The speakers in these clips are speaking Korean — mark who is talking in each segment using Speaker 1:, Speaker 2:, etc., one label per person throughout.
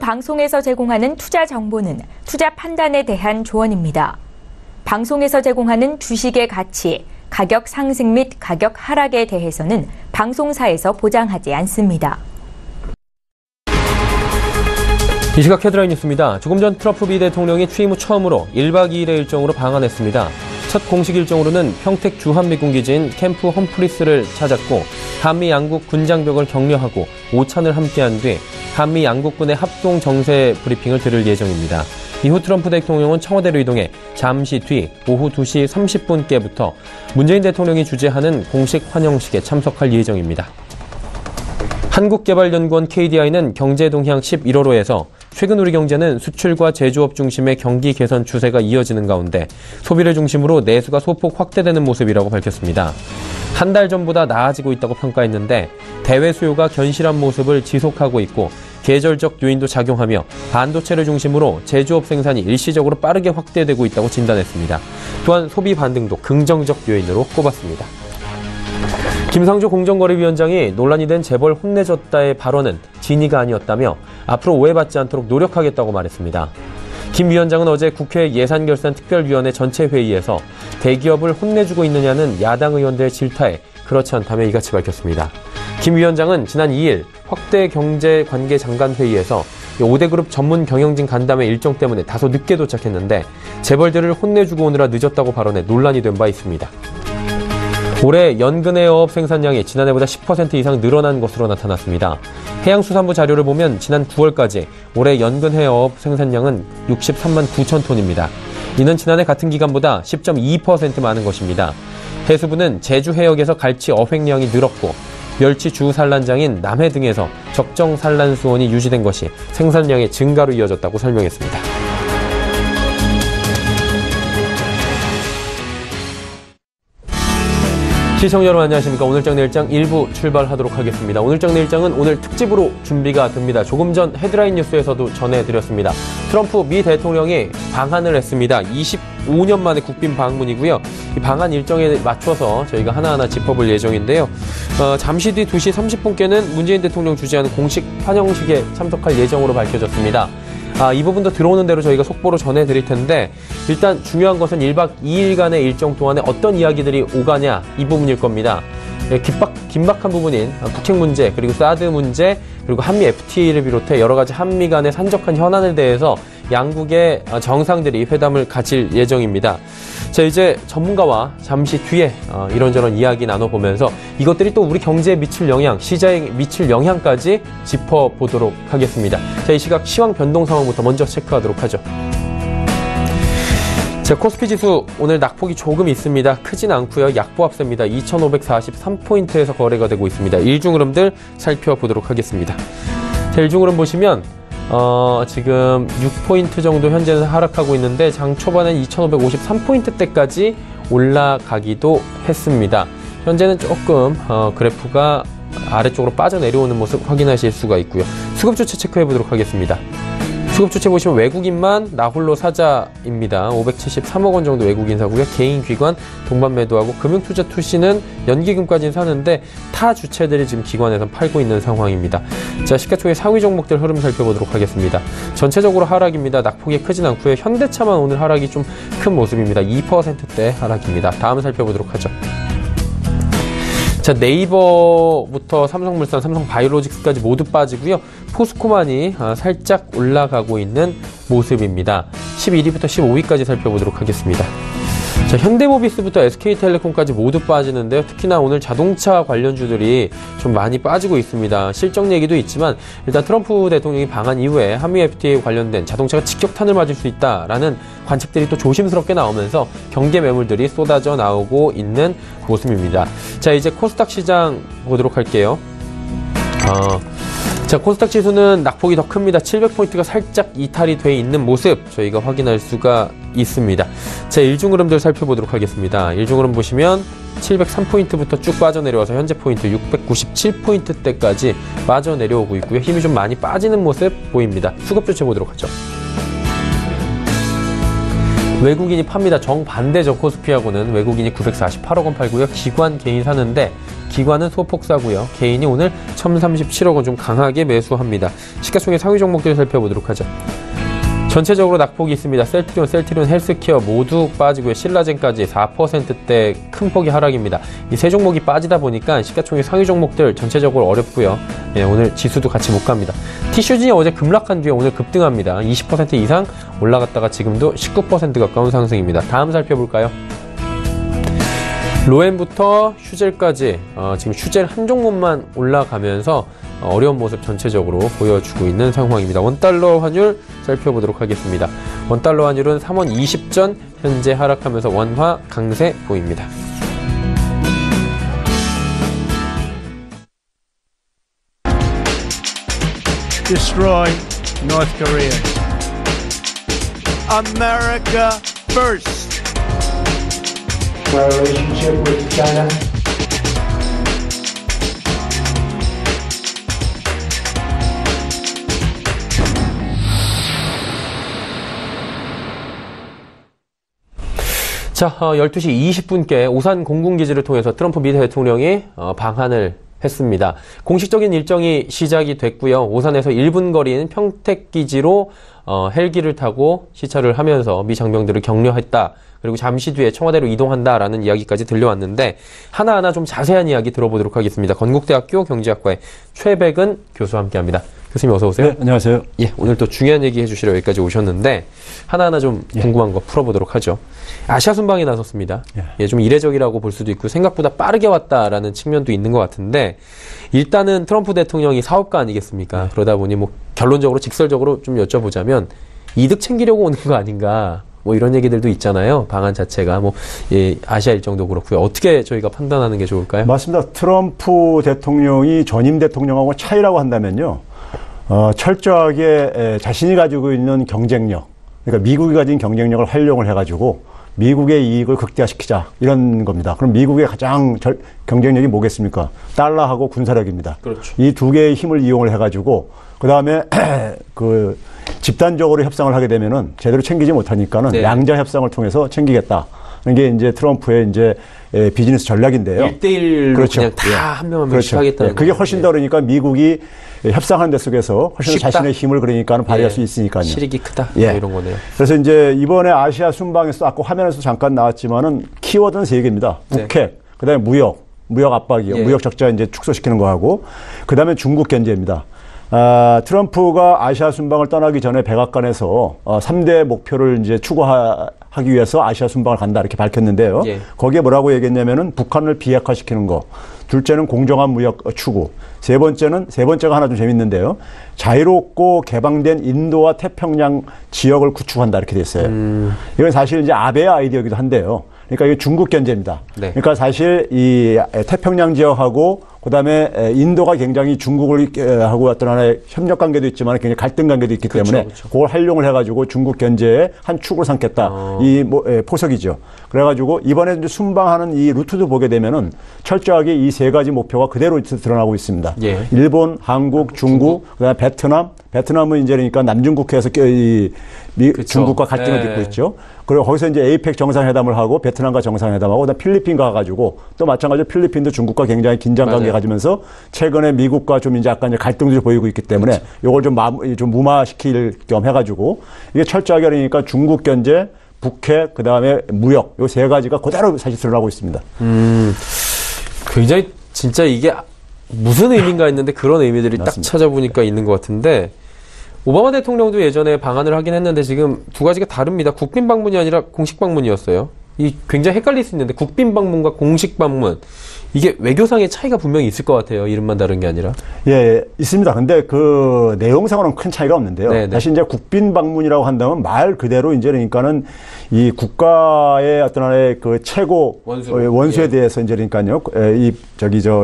Speaker 1: 방송에서 제공하는 투자 정보는 투자 판단에 대한 조언입니다. 방송에서 제공하는 주식의 가치, 가격 상승 및 가격 하락에 대해서는 방송사에서 보장하지 않습니다.
Speaker 2: 이 시각 헤드라인 뉴스입니다. 조금 전 트럼프 미 대통령이 취임 후 처음으로 1박 2일의 일정으로 방한했습니다. 첫 공식 일정으로는 평택 주한미군 기지인 캠프 험프리스를 찾았고 한미 양국 군장벽을 격려하고 오찬을 함께한 뒤 한미 양국군의 합동 정세 브리핑을 들을 예정입니다. 이후 트럼프 대통령은 청와대로 이동해 잠시 뒤 오후 2시 30분께부터 문재인 대통령이 주재하는 공식 환영식에 참석할 예정입니다. 한국개발연구원 KDI는 경제동향 11호로에서 최근 우리 경제는 수출과 제조업 중심의 경기 개선 추세가 이어지는 가운데 소비를 중심으로 내수가 소폭 확대되는 모습이라고 밝혔습니다. 한 달 전보다 나아지고 있다고 평가했는데 대외 수요가 견실한 모습을 지속하고 있고 계절적 요인도 작용하며 반도체를 중심으로 제조업 생산이 일시적으로 빠르게 확대되고 있다고 진단했습니다. 또한 소비 반등도 긍정적 요인으로 꼽았습니다. 김상조 공정거래위원장이 논란이 된 재벌 혼내줬다의 발언은 진위가 아니었다며 앞으로 오해받지 않도록 노력하겠다고 말했습니다. 김 위원장은 어제 국회 예산결산특별위원회 전체 회의에서 대기업을 혼내주고 있느냐는 야당 의원들의 질타에 그렇지 않다며 이같이 밝혔습니다. 김 위원장은 지난 2일 확대경제관계장관회의에서 5대 그룹 전문 경영진 간담회 일정 때문에 다소 늦게 도착했는데 재벌들을 혼내주고 오느라 늦었다고 발언해 논란이 된 바 있습니다. 올해 연근해어업 생산량이 지난해보다 10% 이상 늘어난 것으로 나타났습니다. 해양수산부 자료를 보면 지난 9월까지 올해 연근해어업 생산량은 63만 9천 톤입니다. 이는 지난해 같은 기간보다 10.2% 많은 것입니다. 해수부는 제주 해역에서 갈치 어획량이 늘었고 멸치 주 산란장인 남해 등에서 적정 산란 수온이 유지된 것이 생산량의 증가로 이어졌다고 설명했습니다. 시청자 여러분 안녕하십니까. 오늘장 내일장 1부 출발하도록 하겠습니다. 오늘장 내일장은 오늘 특집으로 준비가 됩니다. 조금 전 헤드라인 뉴스에서도 전해드렸습니다. 트럼프 미 대통령이 방한을 했습니다. 25년 만에 국빈 방문이고요. 이 방한 일정에 맞춰서 저희가 하나하나 짚어볼 예정인데요. 잠시 뒤 2시 30분께는 문재인 대통령 주재하는 공식 환영식에 참석할 예정으로 밝혀졌습니다. 이 부분도 들어오는 대로 저희가 속보로 전해드릴 텐데 일단 중요한 것은 1박 2일간의 일정 동안에 어떤 이야기들이 오가냐 이 부분일 겁니다. 긴박한 부분인 북핵 문제 그리고 사드 문제 그리고 한미 FTA를 비롯해 여러 가지 한미 간의 산적한 현안에 대해서 양국의 정상들이 회담을 가질 예정입니다. 자, 이제 전문가와 잠시 뒤에 이런저런 이야기 나눠보면서 이것들이 또 우리 경제에 미칠 영향, 시장에 미칠 영향까지 짚어보도록 하겠습니다. 자, 이 시각 시황 변동 상황부터 먼저 체크하도록 하죠. 자, 코스피 지수 오늘 낙폭이 조금 있습니다. 크진 않고요. 약보합세입니다. 2543포인트에서 거래가 되고 있습니다. 일중 흐름들 살펴보도록 하겠습니다. 자, 일중 흐름 보시면 지금 6포인트 정도 현재는 하락하고 있는데 장 초반엔 2553포인트대까지 올라가기도 했습니다. 현재는 조금 그래프가 아래쪽으로 빠져내려오는 모습 확인하실 수가 있고요. 수급 주체 체크해 보도록 하겠습니다. 수급 주체 보시면 외국인만 나홀로 사자입니다. 573억 원 정도 외국인 사고요. 개인 기관 동반 매도하고 금융투자 투시는 연기금까지는 사는데 타 주체들이 지금 기관에서 팔고 있는 상황입니다. 자, 시가총액 상위 종목들 흐름 살펴보도록 하겠습니다. 전체적으로 하락입니다. 낙폭이 크진 않고요. 현대차만 오늘 하락이 좀 큰 모습입니다. 2%대 하락입니다. 다음 살펴보도록 하죠. 자, 네이버부터 삼성물산, 삼성바이오로직스까지 모두 빠지고요. 포스코만이 살짝 올라가고 있는 모습입니다. 11위부터 15위까지 살펴보도록 하겠습니다. 자, 현대모비스부터 SK텔레콤까지 모두 빠지는데요. 특히나 오늘 자동차 관련주들이 좀 많이 빠지고 있습니다. 실적 얘기도 있지만 일단 트럼프 대통령이 방한 이후에 한미 FTA 관련된 자동차가 직격탄을 맞을 수 있다라는 관측들이 또 조심스럽게 나오면서 경계 매물들이 쏟아져 나오고 있는 모습입니다. 자, 이제 코스닥 시장 보도록 할게요. 자, 코스닥 지수는 낙폭이 더 큽니다. 700포인트가 살짝 이탈이 돼 있는 모습 저희가 확인할 수가 있습니다. 자, 일중 흐름들 살펴보도록 하겠습니다. 일중 흐름 보시면 703포인트부터 쭉 빠져내려와서 현재 포인트 697포인트대까지 빠져내려오고 있고요. 힘이 좀 많이 빠지는 모습 보입니다. 수급 주체 보도록 하죠. 외국인이 팝니다. 정반대죠. 코스피하고는 외국인이 948억 원 팔고요. 기관 개인 사는데 기관은 소폭 싸고요. 개인이 오늘 1,037억 원 좀 강하게 매수합니다. 시가총액 상위 종목들 살펴보도록 하죠. 전체적으로 낙폭이 있습니다. 셀트리온, 헬스케어 모두 빠지고요. 신라젠까지 4%대 큰 폭의 하락입니다. 이 세 종목이 빠지다 보니까 시가총액 상위 종목들 전체적으로 어렵고요. 예, 오늘 지수도 같이 못 갑니다. 티슈진이 어제 급락한 뒤에 오늘 급등합니다. 20% 이상 올라갔다가 지금도 19% 가까운 상승입니다. 다음 살펴볼까요? 로엔부터 슈젤까지 지금 슈젤 한 종목만 올라가면서 어려운 모습 전체적으로 보여주고 있는 상황입니다. 원달러 환율 살펴보도록 하겠습니다. 원달러 환율은 3원 20전 현재 하락하면서 원화 강세 보입니다.
Speaker 3: Destroy North Korea. America first.
Speaker 4: Our relationship with China.
Speaker 2: 자, 12시 20분께 오산 공군기지를 통해서 트럼프 미 대통령이 방한을 했습니다. 공식적인 일정이 시작이 됐고요. 오산에서 1분 거리인 평택기지로 헬기를 타고 시찰을 하면서 미 장병들을 격려했다. 그리고 잠시 뒤에 청와대로 이동한다라는 이야기까지 들려왔는데 하나하나 좀 자세한 이야기 들어보도록 하겠습니다. 건국대학교 경제학과의 최백은 교수와 함께합니다. 교수님 어서 오세요.
Speaker 5: 네, 안녕하세요.
Speaker 2: 예, 오늘 또 중요한 얘기 해주시러 여기까지 오셨는데 하나하나 좀 궁금한 거 풀어보도록 하죠. 아시아 순방에 나섰습니다. 예, 좀 이례적이라고 볼 수도 있고 생각보다 빠르게 왔다라는 측면도 있는 것 같은데 일단은 트럼프 대통령이 사업가 아니겠습니까? 그러다 보니 뭐 결론적으로 직설적으로 좀 여쭤보자면 이득 챙기려고 오는 거 아닌가? 뭐 이런 얘기들도 있잖아요. 방안 자체가 뭐 예, 아시아 일정도 그렇고요. 어떻게 저희가 판단하는 게 좋을까요?
Speaker 5: 맞습니다. 트럼프 대통령이 전임 대통령하고 차이라고 한다면요. 철저하게 자신이 가지고 있는 경쟁력, 그러니까 미국이 가진 경쟁력을 활용을 해가지고 미국의 이익을 극대화시키자 이런 겁니다. 그럼 미국의 가장 경쟁력이 뭐겠습니까? 달러하고 군사력입니다.
Speaker 2: 그렇죠.
Speaker 5: 이 두 개의 힘을 이용을 해가지고 그 다음에 그 집단적으로 협상을 하게 되면은 제대로 챙기지 못하니까는
Speaker 2: 네.
Speaker 5: 양자 협상을 통해서 챙기겠다. 이게 이제 트럼프의 이제 비즈니스 전략인데요.
Speaker 2: 1대1로
Speaker 5: 그렇죠.
Speaker 2: 그냥 다 한 명 한 명씩
Speaker 5: 그렇죠.
Speaker 2: 하겠다는
Speaker 5: 그게 훨씬 더 그러니까 미국이 협상하는 데 속에서 훨씬 더
Speaker 2: 쉽다.
Speaker 5: 자신의 힘을 그러니까는 발휘할 수 있으니까요.
Speaker 2: 실익이 크다.
Speaker 5: 예.
Speaker 2: 뭐 이런 거네요.
Speaker 5: 그래서 이제 이번에 아시아 순방에서 아까 화면에서 잠깐 나왔지만은 키워드는 세 개입니다. 북핵, 그다음에 무역 압박이요.
Speaker 2: 예.
Speaker 5: 무역 적자 이제 축소시키는 거하고 그다음에 중국 견제입니다. 트럼프가 아시아 순방을 떠나기 전에 백악관에서 3대 목표를 이제 추구하기 위해서 아시아 순방을 간다 이렇게 밝혔는데요.
Speaker 2: 예.
Speaker 5: 거기에 뭐라고 얘기했냐면은 북한을 비핵화시키는 거, 둘째는 공정한 무역 추구, 세 번째가 하나 좀 재밌는데요. 자유롭고 개방된 인도와 태평양 지역을 구축한다 이렇게 돼 있어요. 이건 사실 이제 아베의 아이디어이기도 한데요. 그러니까 이게 중국 견제입니다.
Speaker 2: 네.
Speaker 5: 그러니까 사실 이 태평양 지역하고 그다음에 인도가 굉장히 중국을 하고 어떤 하나의 협력 관계도 있지만 굉장히 갈등 관계도 있기 때문에 그걸 활용을 해가지고 중국 견제의 한 축으로 삼겠다. 이 포석이죠. 그래가지고 이번에 이제 순방하는 이 루트도 보게 되면은 철저하게 이 세 가지 목표가 그대로 드러나고 있습니다.
Speaker 2: 예.
Speaker 5: 일본, 한국, 중국, 그다음에 베트남은 이제 그러니까 남중국해에서 중국과 갈등을 빚고 있죠. 그리고 거기서 이제 에이펙 정상회담을 하고 베트남과 정상회담하고 그다음 필리핀과 가가지고 또 마찬가지로 필리핀도 중국과 굉장히 긴장 관계 가지면서 최근에 미국과 좀 이제 약간 갈등도 보이고 있기 때문에 이걸 좀 무마시킬 겸 해가지고 이게 철저하게 그러니까 중국 견제, 북핵, 그다음에 무역 요 세 가지가 그대로 사실 드러나고 있습니다.
Speaker 2: 굉장히 진짜 이게 무슨 의미인가 했는데 그런 의미들이
Speaker 5: 맞습니다.
Speaker 2: 딱 찾아보니까 있는 것 같은데 오바마 대통령도 예전에 방한을 하긴 했는데 지금 두 가지가 다릅니다. 국빈 방문이 아니라 공식 방문이었어요. 이 굉장히 헷갈릴 수 있는데 국빈 방문과 공식 방문 이게 외교상의 차이가 분명히 있을 것 같아요. 이름만 다른 게 아니라.
Speaker 5: 예, 있습니다. 근데 그 내용상으로는 큰 차이가 없는데요.
Speaker 2: 네네.
Speaker 5: 사실 이제 국빈 방문이라고 한다면 말 그대로 이제 그러니까는 이 국가의 어떤 하나의 그 최고 원수에 대해서 이제 그러니까요.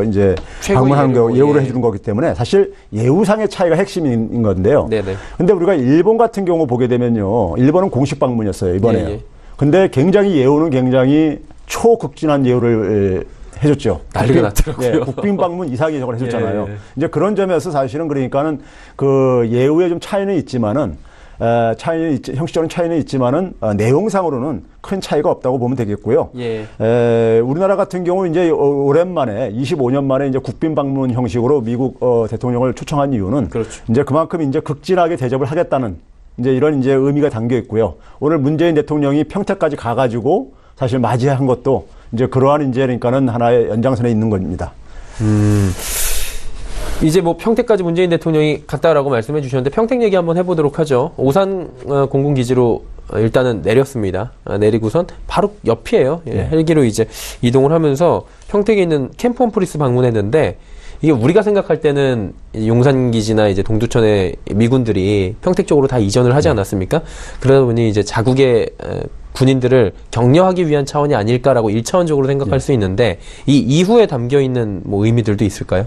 Speaker 5: 이제 방문하는 거 예우를 해주는 거기 때문에 사실 예우상의 차이가 핵심인 건데요.
Speaker 2: 네네.
Speaker 5: 근데 우리가 일본 같은 경우 보게 되면요. 일본은 공식 방문이었어요. 이번에요.
Speaker 2: 예. 근데
Speaker 5: 굉장히 예우는 굉장히 초극진한 예우를 해줬죠.
Speaker 2: 난리가 났더라고요.
Speaker 5: 예, 국빈 방문 이상의 저걸 해줬잖아요.
Speaker 2: 예.
Speaker 5: 이제 그런 점에서 사실은 그러니까는 그 예우에 좀 차이는 있지만은 형식적인 차이는 있지만은 내용상으로는 큰 차이가 없다고 보면 되겠고요. 우리나라 같은 경우 이제 오랜만에 25년 만에 이제 국빈 방문 형식으로 미국 대통령을 초청한 이유는
Speaker 2: 그렇죠.
Speaker 5: 이제 그만큼 이제 극진하게 대접을 하겠다는 이제 이런 이제 의미가 담겨 있고요. 오늘 문재인 대통령이 평택까지 가가지고 사실 맞이한 것도 이제 그러한 이제 그러니까는 하나의 연장선에 있는 겁니다.
Speaker 2: 이제 뭐 평택까지 문재인 대통령이 갔다라고 말씀해 주셨는데 평택 얘기 한번 해보도록 하죠. 오산 공군기지로 일단은 내렸습니다. 내리고선 바로 옆이에요. 헬기로 이제 이동을 하면서 평택에 있는 캠프 험프리스 방문했는데 이게 우리가 생각할 때는 용산기지나 이제 동두천의 미군들이 평택 쪽으로 다 이전을 하지 않았습니까? 그러다 보니 이제 자국의 군인들을 격려하기 위한 차원이 아닐까라고 1차원적으로 생각할 수 있는데 이 이후에 담겨 있는 뭐 의미들도 있을까요?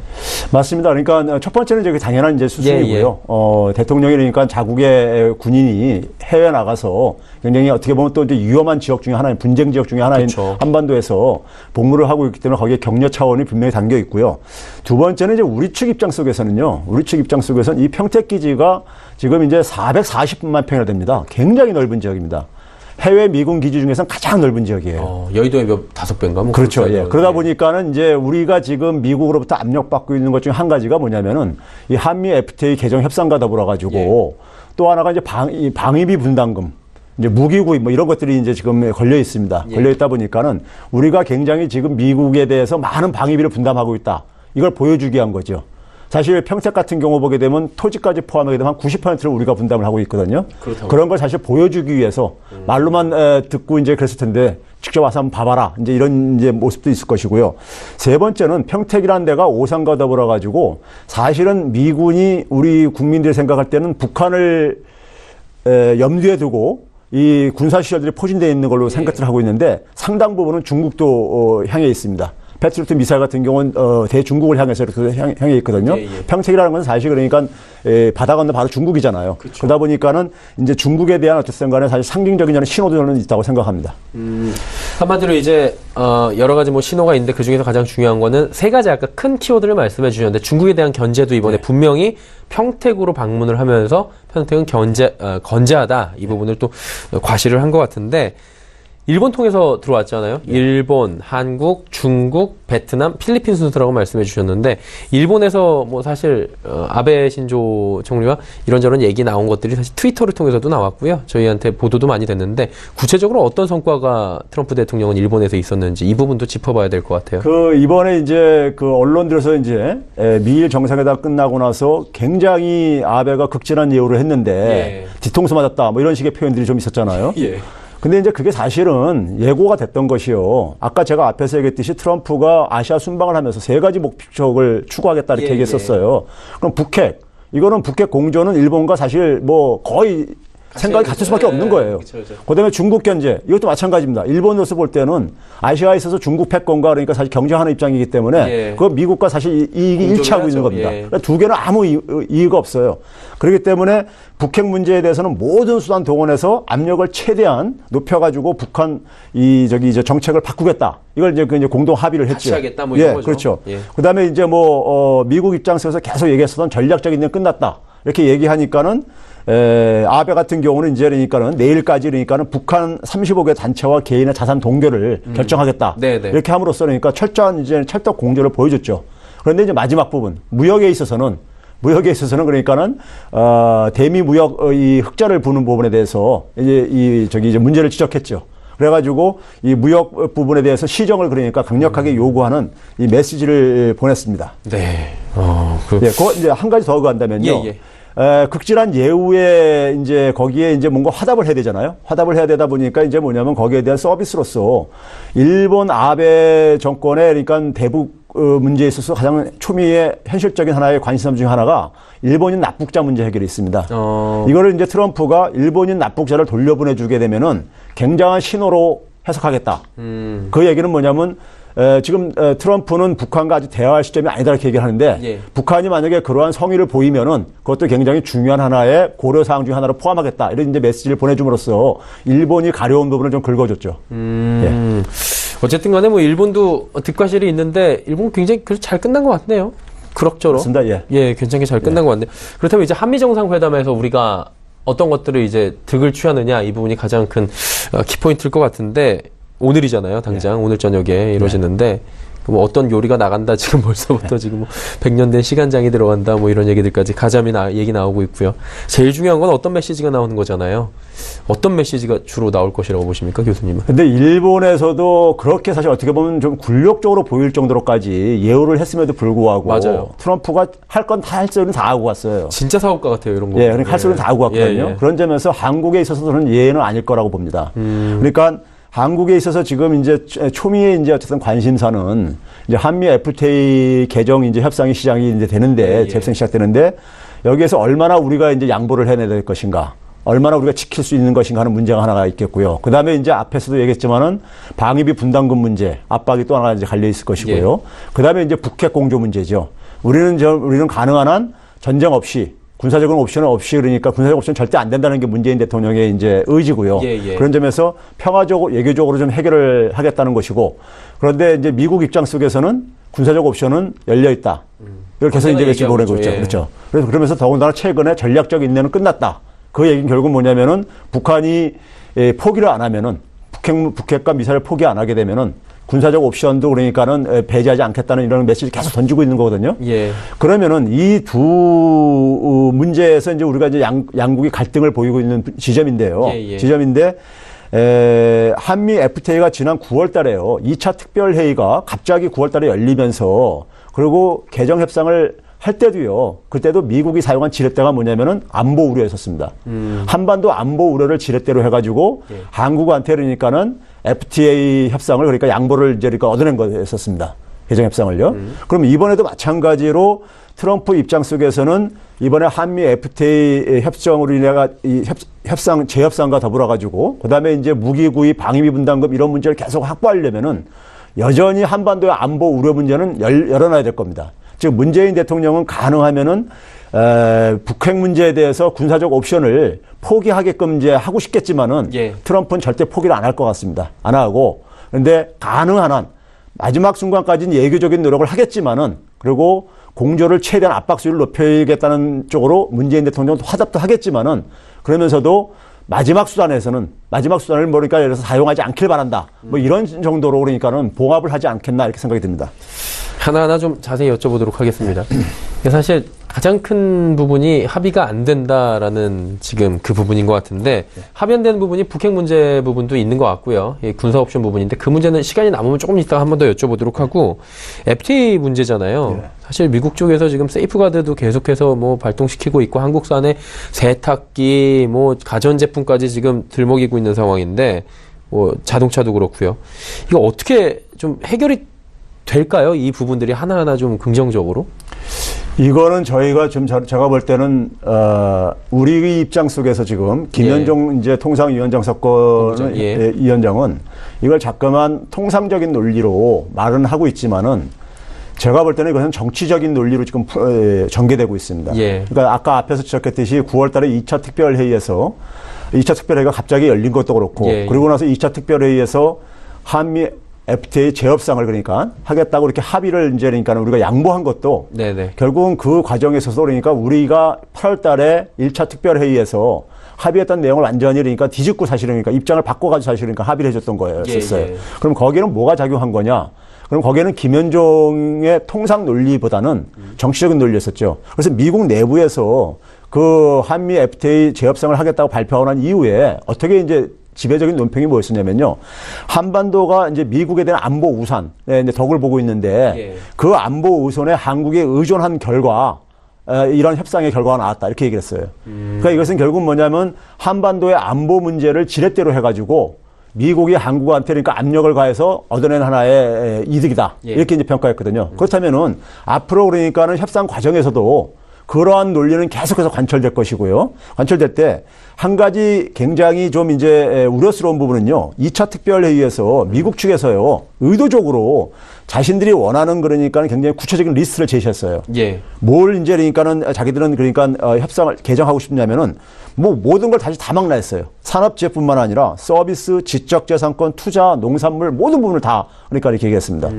Speaker 5: 맞습니다. 그러니까 첫 번째는 이제 당연한 이제 수순이고요. 대통령이 그러니까 자국의 군인이 해외 나가서 굉장히 어떻게 보면 또 이제 위험한 지역 중에 하나인 분쟁 지역 중에 하나인
Speaker 2: 그렇죠.
Speaker 5: 한반도에서 복무를 하고 있기 때문에 거기에 격려 차원이 분명히 담겨 있고요. 두 번째는 이제 우리 측 입장 속에서는요. 우리 측 입장 속에서는 이 평택 기지가 지금 이제 440만 평이나 됩니다. 굉장히 넓은 지역입니다. 해외 미군 기지 중에서는 가장 넓은 지역이에요.
Speaker 2: 여의도의 몇 5배인가? 뭐
Speaker 5: 그렇죠. 예. 그러다 보니까는 이제 우리가 지금 미국으로부터 압력받고 있는 것 중에 한 가지가 뭐냐면은 이 한미 FTA 개정 협상과 더불어 가지고 또 하나가 이제 방위비 분담금, 이제 무기 구입 뭐 이런 것들이 이제 지금 걸려 있습니다. 걸려 있다 보니까는 우리가 굉장히 지금 미국에 대해서 많은 방위비를 분담하고 있다. 이걸 보여주기 위한 거죠. 사실 평택 같은 경우 보게 되면 토지까지 포함하게 되면 한 90%를 우리가 분담을 하고 있거든요. 그런 걸 사실 보여주기 위해서 말로만 듣고 이제 그랬을 텐데 직접 와서 한번 봐봐라. 이제 이런 이제 모습도 있을 것이고요. 세 번째는 평택이라는 데가 오산과 더불어 가지고 사실은 미군이 우리 국민들이 생각할 때는 북한을 염두에 두고 이 군사시설들이 포진되어 있는 걸로 생각을 하고 있는데 상당 부분은 중국도 향해 있습니다. 패트리어트 미사일 같은 경우는 대중국을 향해서 이렇게 향해 있거든요. 평택이라는 건 사실 그러니까 바다 건너 바로 중국이잖아요. 그쵸. 그러다 보니까는 이제 중국에 대한 어쨌든 간에 사실 상징적인 신호들은 있다고 생각합니다.
Speaker 2: 한마디로 이제 여러 가지 뭐 신호가 있는데 그 중에서 가장 중요한 거는 세 가지 아까 큰 키워드를 말씀해 주셨는데 중국에 대한 견제도 이번에 분명히 평택으로 방문을 하면서 평택은 건재하다 이 부분을 또 과시를 한 것 같은데. 일본 통해서 들어왔잖아요. 일본, 한국, 중국, 베트남, 필리핀 순서라고 말씀해 주셨는데 일본에서 뭐 사실 아베 신조 총리와 이런저런 얘기 나온 것들이 사실 트위터를 통해서도 나왔고요. 저희한테 보도도 많이 됐는데 구체적으로 어떤 성과가 트럼프 대통령은 일본에서 있었는지 이 부분도 짚어봐야 될 것 같아요.
Speaker 5: 이번에 이제 언론들에서 이제 미일 정상회담 끝나고 나서 굉장히 아베가 극진한 예우를 했는데 뒤통수 맞았다 뭐 이런 식의 표현들이 좀 있었잖아요. 근데 이제 그게 사실은 예고가 됐던 것이요. 아까 제가 앞에서 얘기했듯이 트럼프가 아시아 순방을 하면서 세 가지 목적을 추구하겠다 이렇게 얘기했었어요. 그럼 북핵. 이거는 북핵 공조는 일본과 사실 뭐 거의 생각이 같을 수밖에 없는 거예요. 그다음에 중국 견제. 이것도 마찬가지입니다. 일본으로서 볼 때는 아시아에 있어서 중국 패권과 그러니까 사실 경쟁하는 입장이기 때문에 그 미국과 사실 이익이 일치하고 있는 겁니다. 그러니까 두 개는 아무 이의가 없어요. 그렇기 때문에 북핵 문제에 대해서는 모든 수단 동원해서 압력을 최대한 높여가지고 북한 이제 정책을 바꾸겠다. 이걸 이제 공동 합의를 했죠.
Speaker 2: 같이 하겠다 뭐 이런 거죠.
Speaker 5: 그렇죠. 그다음에 이제 미국 입장에서 계속 얘기했었던 전략적인 데 끝났다. 이렇게 얘기하니까는 아베 같은 경우는 이제 그러니까는 내일까지 그러니까는 북한 35개 단체와 개인의 자산 동결을 결정하겠다. 이렇게 함으로써 그러니까 철저한 이제 찰떡 공조를 보여줬죠. 그런데 이제 마지막 부분 무역에 있어서는 그러니까는 대미 무역 이 흑자를 부는 부분에 대해서 이제 문제를 지적했죠. 그래가지고 이 무역 부분에 대해서 시정을 그러니까 강력하게 요구하는 이 메시지를 보냈습니다. 그거 이제 한 가지 더 간다면요. 극진한 예우에 이제 거기에 이제 뭔가 화답을 해야 되잖아요. 화답을 해야 되다 보니까 이제 뭐냐면 거기에 대한 서비스로서 일본 아베 정권의 그러니까 대북 문제에 있어서 가장 초미의 현실적인 하나의 관심사 중 하나가 일본인 납북자 문제 해결이 있습니다. 이거를 이제 트럼프가 일본인 납북자를 돌려보내주게 되면은 굉장한 신호로 해석하겠다. 그 얘기는 뭐냐면 지금 트럼프는 북한과 아직 대화할 시점이 아니다 이렇게 얘기를 하는데 북한이 만약에 그러한 성의를 보이면은 그것도 굉장히 중요한 하나의 고려사항 중 하나로 포함하겠다 이런 이제 메시지를 보내줌으로써 일본이 가려운 부분을 좀 긁어줬죠.
Speaker 2: 어쨌든 간에 뭐 일본도 뒷과실이 있는데 일본 굉장히 잘 끝난 것 같네요. 그럭저럭.
Speaker 5: 맞습니다.
Speaker 2: 괜찮게 잘 끝난 것 같네요. 그렇다면 이제 한미 정상회담에서 우리가 어떤 것들을 이제 득을 취하느냐 이 부분이 가장 큰 키포인트일 것 같은데 오늘이잖아요. 당장 오늘 저녁에 이루어지는데 뭐 어떤 요리가 나간다 지금 벌써부터 지금 뭐 100년 된 시간장이 들어간다 뭐 이런 얘기들까지 가자미 얘기 나오고 있고요. 제일 중요한 건 어떤 메시지가 나오는 거잖아요. 어떤 메시지가 주로 나올 것이라고 보십니까, 교수님은?
Speaker 5: 근데 일본에서도 그렇게 사실 어떻게 보면 좀 굴욕적으로 보일 정도로까지 예우를 했음에도 불구하고
Speaker 2: 맞아요.
Speaker 5: 트럼프가 할 건 다 할 소리는 다 하고 왔어요.
Speaker 2: 진짜 사업가 같아요, 이런 거.
Speaker 5: 예, 그러니까 할 소리는 다 하고 왔거든요. 그런 점에서 한국에 있어서는 예외는 아닐 거라고 봅니다. 그러니까 한국에 있어서 지금 이제 초미의 이제 어쨌든 관심사는 이제 한미 FTA 개정 이제 협상이 시작이 이제 되는데 재협상 시작되는데 여기에서 얼마나 우리가 이제 양보를 해내야 될 것인가. 얼마나 우리가 지킬 수 있는 것인가 하는 문제가 하나가 있겠고요. 그 다음에 이제 앞에서도 얘기했지만은 방위비 분담금 문제, 압박이 또 하나 이제 갈려 있을 것이고요. 그 다음에 이제 북핵 공조 문제죠. 우리는 가능한 한 전쟁 없이, 군사적인 옵션 없이 그러니까 군사적 옵션 절대 안 된다는 게 문재인 대통령의 이제 의지고요. 그런 점에서 평화적으로, 외교적으로 좀 해결을 하겠다는 것이고 그런데 이제 미국 입장 속에서는 군사적 옵션은 열려 있다. 이걸 계속 이제 외치 보내고 있죠. 그렇죠. 그래서 그러면서 더군다나 최근에 전략적 인내는 끝났다. 그 얘기는 결국 뭐냐면은 북한이 포기를 안 하면은 북핵과 미사일 포기 안 하게 되면은 군사적 옵션도 그러니까는 배제하지 않겠다는 이런 메시지를 계속 던지고 있는 거거든요. 그러면은 이 두 문제에서 이제 우리가 이제 양국이 갈등을 보이고 있는 지점인데요. 지점인데 한미 FTA가 지난 9월 달에요. 2차 특별회의가 갑자기 9월 달에 열리면서 그리고 개정 협상을 할 때도요. 그때도 미국이 사용한 지렛대가 뭐냐면은 안보 우려였었습니다. 한반도 안보 우려를 지렛대로 해가지고 한국한테 그러니까는 FTA 협상을 그러니까 양보를 이제 그러니까 얻어낸 거였었습니다. 개정 협상을요. 그럼 이번에도 마찬가지로 트럼프 입장 속에서는 이번에 한미 FTA 협정으로 인해가 이 협상 재협상과 더불어 가지고 그다음에 이제 무기 구입, 방위비 분담금 이런 문제를 계속 확보하려면은 여전히 한반도의 안보 우려 문제는 열어놔야 될 겁니다. 즉 문재인 대통령은 가능하면은 북핵 문제에 대해서 군사적 옵션을 포기하게끔 이제 하고 싶겠지만은 트럼프는 절대 포기를 안 할 것 같습니다. 안 하고 그런데 가능한 한 마지막 순간까지는 예교적인 노력을 하겠지만은 그리고 공조를 최대한 압박수위를 높여야겠다는 쪽으로 문재인 대통령도 화답도 하겠지만은 그러면서도 마지막 수단을 뭐니까 예를 들어서 사용하지 않길 바란다. 뭐 이런 정도로 그러니까는 봉합을 하지 않겠나 이렇게 생각이 듭니다.
Speaker 2: 하나하나 좀 자세히 여쭤보도록 하겠습니다. 사실 가장 큰 부분이 합의가 안 된다라는 지금 그 부분인 것 같은데 합의 안 되는 부분이 북핵 문제 부분도 있는 것 같고요. 군사 옵션 부분인데 그 문제는 시간이 남으면 조금 이따가 한 번 더 여쭤보도록 하고 FTA 문제잖아요. 사실 미국 쪽에서 지금 세이프가드도 계속해서 뭐 발동시키고 있고 한국산의 세탁기, 뭐 가전제품까지 지금 들먹이고 있는 상황인데 뭐 자동차도 그렇고요. 이거 어떻게 좀 해결이 될까요? 이 부분들이 하나하나 좀 긍정적으로?
Speaker 5: 이거는 저희가 좀 제가 볼 때는 우리 입장 속에서 지금 김현종 이제 통상위원장 사건 위원장은 이걸 자꾸만 통상적인 논리로 말은 하고 있지만은 제가 볼 때는 이것은 정치적인 논리로 지금 전개되고 있습니다. 그러니까 아까 앞에서 지적했듯이 9월 달에 2차 특별회의에서 2차 특별회의가 갑자기 열린 것도 그렇고 그리고 나서 2차 특별회의에서 한미 FTA 재협상을 그러니까 하겠다고 이렇게 합의를 이제 그러니까 우리가 양보한 것도 결국은 그 과정에 있어서 그러니까 우리가 8월 달에 1차 특별회의에서 합의했던 내용을 완전히 그러니까 뒤집고 사실은 그러니까 입장을 바꿔가지고 사실은 그러니까 합의를 해줬던 거였어요. 그럼 거기에는 뭐가 작용한 거냐? 그럼 거기에는 김현종의 통상 논리보다는 정치적인 논리였었죠. 그래서 미국 내부에서 그 한미 FTA 재협상을 하겠다고 발표하고 난 이후에 어떻게 이제 지배적인 논평이 뭐였었냐면요. 한반도가 이제 미국에 대한 안보 우산에 이제 덕을 보고 있는데 그 안보 우선에 한국에 의존한 결과 이런 협상의 결과가 나왔다. 이렇게 얘기를 했어요. 그러니까 이것은 결국 뭐냐면 한반도의 안보 문제를 지렛대로 해가지고 미국이 한국한테 그러니까 압력을 가해서 얻어낸 하나의 이득이다. 이렇게 이제 평가했거든요. 그렇다면은 앞으로 그러니까는 협상 과정에서도 그러한 논리는 계속해서 관철될 것이고요. 관철될 때 한 가지 굉장히 좀 이제 우려스러운 부분은요. 2차 특별회의에서 미국 측에서요. 의도적으로 자신들이 원하는 그러니까 굉장히 구체적인 리스트를 제시했어요.
Speaker 2: 예.
Speaker 5: 뭘 이제 그러니까는 자기들은 그러니까 협상을 개정하고 싶냐면은 뭐 모든 걸 다시 다 망라했어요. 산업재뿐만 아니라 서비스, 지적재산권, 투자, 농산물 모든 부분을 다 그러니까 이렇게 얘기했습니다.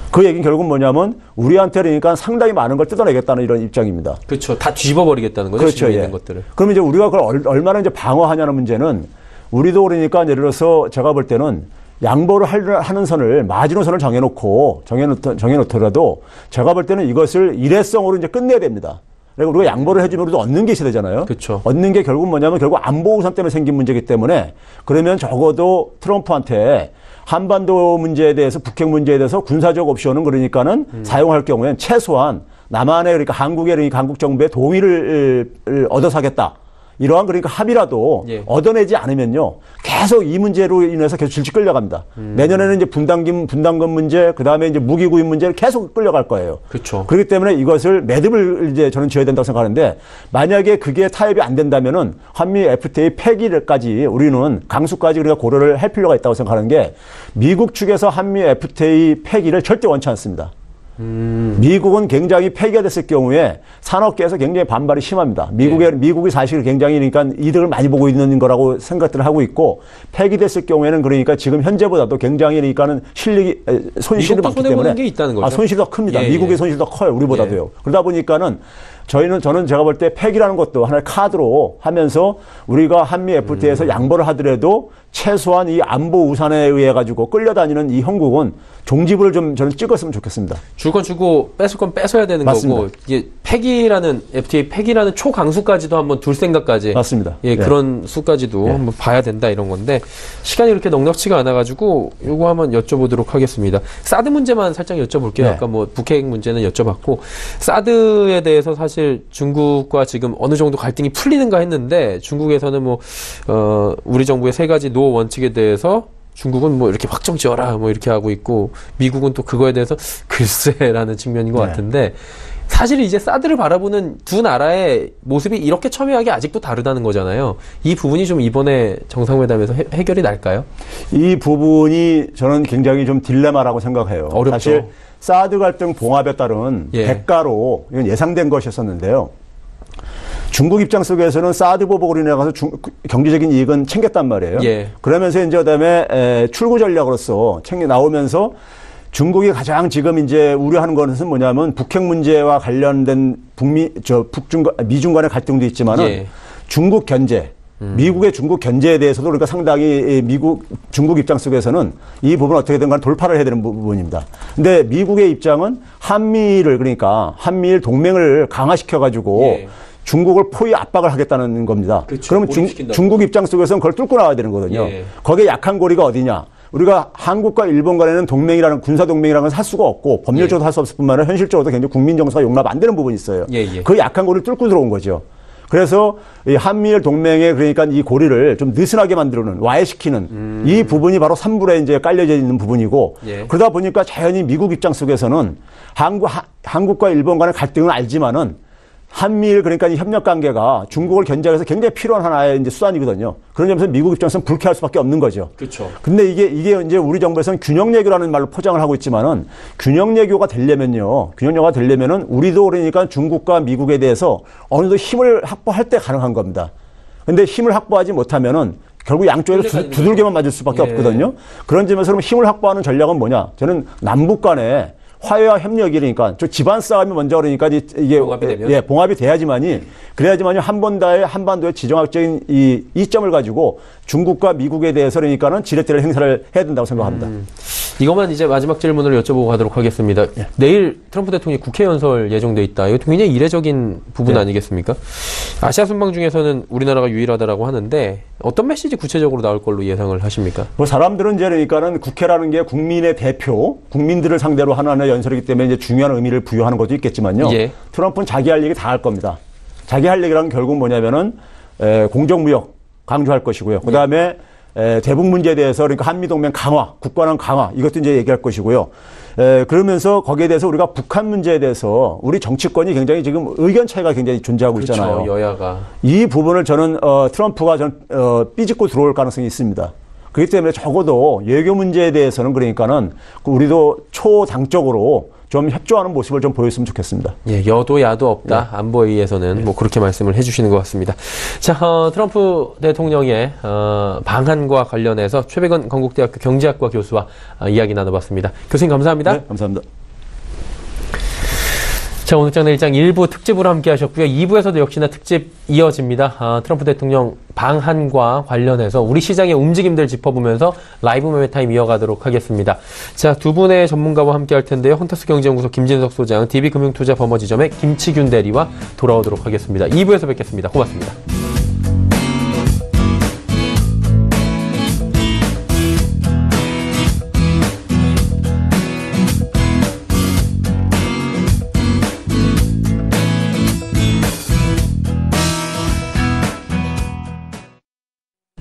Speaker 5: 그 얘기는 결국은 뭐냐면 우리한테 그러니까 상당히 많은 걸 뜯어내겠다는 이런 입장입니다.
Speaker 2: 그렇죠. 다 뒤집어버리겠다는 거죠.
Speaker 5: 그렇죠.
Speaker 2: 있는
Speaker 5: 예.
Speaker 2: 것들을.
Speaker 5: 그럼 이제 우리가 그걸 얼마나 이제 방어하냐는 문제는 우리도 그러니까 예를 들어서 제가 볼 때는 양보를 하는 선을 마지노선을 정해놓더라도 제가 볼 때는 이것을 일회성으로 이제 끝내야 됩니다. 그리고 우리가 양보를 해주면 우리도 얻는 게 있어야 되잖아요.
Speaker 2: 그렇죠.
Speaker 5: 얻는 게 결국 뭐냐면 결국 안보 우산 때문에 생긴 문제이기 때문에 그러면 적어도 트럼프한테 한반도 문제에 대해서 북핵 문제에 대해서 군사적 옵션은 그러니까는 사용할 경우엔 최소한 남한의 그러니까 한국 정부의 동의를 얻어서 하겠다. 이러한 그러니까 합의라도
Speaker 2: 예.
Speaker 5: 얻어내지 않으면요 계속 이 문제로 인해서 계속 질질 끌려갑니다. 내년에는 이제 분담금 문제, 그 다음에 이제 무기 구입 문제를 계속 끌려갈 거예요.
Speaker 2: 그렇죠.
Speaker 5: 그렇기 때문에 이것을 매듭을 이제 저는 지어야 된다고 생각하는데 만약에 그게 타협이 안 된다면은 한미 FTA 폐기까지 우리는 강수까지 우리가 고려를 할 필요가 있다고 생각하는 게 미국 측에서 한미 FTA 폐기를 절대 원치 않습니다. 미국은 굉장히 폐기가 됐을 경우에 산업계에서 굉장히 반발이 심합니다. 미국이 사실 굉장히 그러니까 이득을 많이 보고 있는 거라고 생각들을 하고 있고 폐기됐을 경우에는 그러니까 지금 현재보다도 굉장히 그러니까는 손실이 많기 때문에
Speaker 2: 게 있다는 거죠.
Speaker 5: 손실이 더 큽니다.
Speaker 2: 예,
Speaker 5: 미국의
Speaker 2: 예.
Speaker 5: 손실이 더 커요. 우리보다도요.
Speaker 2: 예.
Speaker 5: 그러다 보니까는 저는 제가 볼 때 폐기라는 것도 하나의 카드로 하면서 우리가 한미 FTA에서 양보를 하더라도 최소한 이 안보 우산에 의해 가지고 끌려다니는 이 형국은 종지부를 좀 저는 찍었으면 좋겠습니다.
Speaker 2: 줄 건 주고 뺏을 건 뺏어야 되는
Speaker 5: 맞습니다.
Speaker 2: 거고 이게 FTA 폐기라는 초강수까지도 한번 둘 생각까지
Speaker 5: 맞습니다.
Speaker 2: 예,
Speaker 5: 네.
Speaker 2: 그런 수까지도
Speaker 5: 네.
Speaker 2: 한번 봐야 된다 이런 건데 시간이 그렇게 넉넉치가 않아가지고 요거 한번 여쭤보도록 하겠습니다. 사드 문제만 살짝 여쭤볼게요.
Speaker 5: 네.
Speaker 2: 아까 뭐 북핵 문제는 여쭤봤고 사드에 대해서 사실 중국과 지금 어느 정도 갈등이 풀리는가 했는데 중국에서는 뭐 우리 정부의 3가지 노 원칙에 대해서 중국은 뭐 이렇게 확정 지어라 뭐 이렇게 하고 있고 미국은 또 그거에 대해서 글쎄라는 측면인 것
Speaker 5: 네.
Speaker 2: 같은데 사실 이제 사드를 바라보는 두 나라의 모습이 이렇게 첨예하게 아직도 다르다는 거잖아요. 이 부분이 좀 이번에 정상회담에서 해결이 날까요?
Speaker 5: 이 부분이 저는 굉장히 좀 딜레마라고 생각해요.
Speaker 2: 어렵죠.
Speaker 5: 사실 사드 갈등 봉합에 따른
Speaker 2: 예.
Speaker 5: 대가로 이건 예상된 것이었었는데요. 중국 입장 속에서는 사드 보복으로 인해 가서 경제적인 이익은 챙겼단 말이에요.
Speaker 2: 예.
Speaker 5: 그러면서 이제 그다음에 출구 전략으로서 나오면서 중국이 가장 지금 이제 우려하는 것은 뭐냐면 북핵 문제와 관련된 미중 간의 갈등도 있지만은
Speaker 2: 예.
Speaker 5: 중국 견제, 미국의 중국 견제에 대해서도 그러니까 상당히 중국 입장 속에서는 이 부분을 어떻게든 간에 돌파를 해야 되는 부분입니다. 근데 미국의 입장은 한미일 동맹을 강화시켜가지고
Speaker 2: 예.
Speaker 5: 중국을 포위 압박을 하겠다는 겁니다.
Speaker 2: 그렇죠.
Speaker 5: 그러면 중국 입장 속에서는 그걸 뚫고 나와야 되는 거거든요.
Speaker 2: 예.
Speaker 5: 거기에 약한 고리가 어디냐? 우리가 한국과 일본 간에는 군사동맹이라는 걸 할 수가 없고 법률적으로 할 수 없을 뿐만 아니라 현실적으로도 굉장히 국민 정서가 용납 안 되는 부분이 있어요.
Speaker 2: 예.
Speaker 5: 그 약한 고리를 뚫고 들어온 거죠. 그래서 이 한미일 동맹의 그러니까 이 고리를 좀 느슨하게 만들어는 와해시키는 이 부분이 바로 3불에 이제 깔려져 있는 부분이고
Speaker 2: 예.
Speaker 5: 그러다 보니까 자연히 미국 입장 속에서는 한국과 일본 간의 갈등은 알지만은 한미일 그러니까 이 협력 관계가 중국을 견제하기 위해서 굉장히 필요한 하나의 이제 수단이거든요. 그런 점에서 미국 입장에서는 불쾌할 수밖에 없는 거죠.
Speaker 2: 그렇죠.
Speaker 5: 근데 이게 이제 우리 정부에서는 균형외교라는 말로 포장을 하고 있지만은 균형외교가 되려면은 우리도 그러니까 중국과 미국에 대해서 어느 정도 힘을 확보할 때 가능한 겁니다. 근데 힘을 확보하지 못하면은 결국 양쪽에서 두들겨만 맞을 수밖에 없거든요. 그런 점에서 그럼 힘을 확보하는 전략은 뭐냐? 저는 남북 간에 화해와 협력이니까 저 집안 싸움이 먼저 그러니까 이게 봉합이 돼야지만이 그래야지만이 한반도의 지정학적인 이 이점을 가지고 중국과 미국에 대해서 그러니까는 지렛대를 행사를 해야 된다고 생각합니다.
Speaker 2: 이것만 이제 마지막 질문을 여쭤보고 가도록 하겠습니다.
Speaker 5: 예.
Speaker 2: 내일 트럼프 대통령이 국회 연설 예정돼 있다. 이거 굉장히 이례적인 부분 아니겠습니까? 아시아 순방 중에서는 우리나라가 유일하다라고 하는데 어떤 메시지 구체적으로 나올 걸로 예상을 하십니까?
Speaker 5: 뭐 사람들은 이제 그러니까는 국회라는 게 국민의 대표, 국민들을 상대로 하는 연설이기 때문에 이제 중요한 의미를 부여하는 것도 있겠지만요.
Speaker 2: 예.
Speaker 5: 트럼프는 자기 할 얘기 다 할 겁니다. 자기 할 얘기란 결국 뭐냐면은 공정무역 강조할 것이고요. 그 다음에 대북 문제에 대해서 그러니까 한미동맹 강화, 국관원 강화 이것도 이제 얘기할 것이고요. 그러면서 거기에 대해서 우리가 북한 문제에 대해서 우리 정치권이 굉장히 지금 의견 차이가 굉장히 존재하고
Speaker 2: 그렇죠.
Speaker 5: 있잖아요.
Speaker 2: 여야가.
Speaker 5: 이 부분을 저는 트럼프가 삐집고 들어올 가능성이 있습니다. 그렇기 때문에 적어도 외교 문제에 대해서는 그러니까는 우리도 초당적으로 좀 협조하는 모습을 좀 보였으면 좋겠습니다.
Speaker 2: 예, 여도 야도 없다. 네. 안보회의에서는 뭐 그렇게 말씀을 해주시는 것 같습니다. 자, 트럼프 대통령의 방한과 관련해서 최백은 건국대학교 경제학과 교수와 이야기 나눠봤습니다. 교수님 감사합니다.
Speaker 5: 네, 감사합니다.
Speaker 2: 자, 오늘 장내 1장 1부 특집으로 함께 하셨고요. 2부에서도 역시나 특집 이어집니다. 트럼프 대통령 방한과 관련해서 우리 시장의 움직임들 짚어보면서 라이브 매매타임 이어가도록 하겠습니다. 자, 두 분의 전문가와 함께 할 텐데요. 헌터스 경제연구소 김진석 소장, DB금융투자 버머지점의 김치균 대리와 돌아오도록 하겠습니다. 2부에서 뵙겠습니다. 고맙습니다.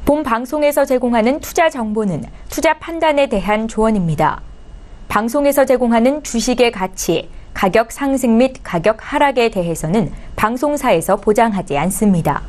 Speaker 1: 본 방송에서 제공하는 투자 정보는 투자 판단에 대한 조언입니다. 방송에서 제공하는 주식의 가치, 가격 상승 및 가격 하락에 대해서는 방송사에서 보장하지 않습니다.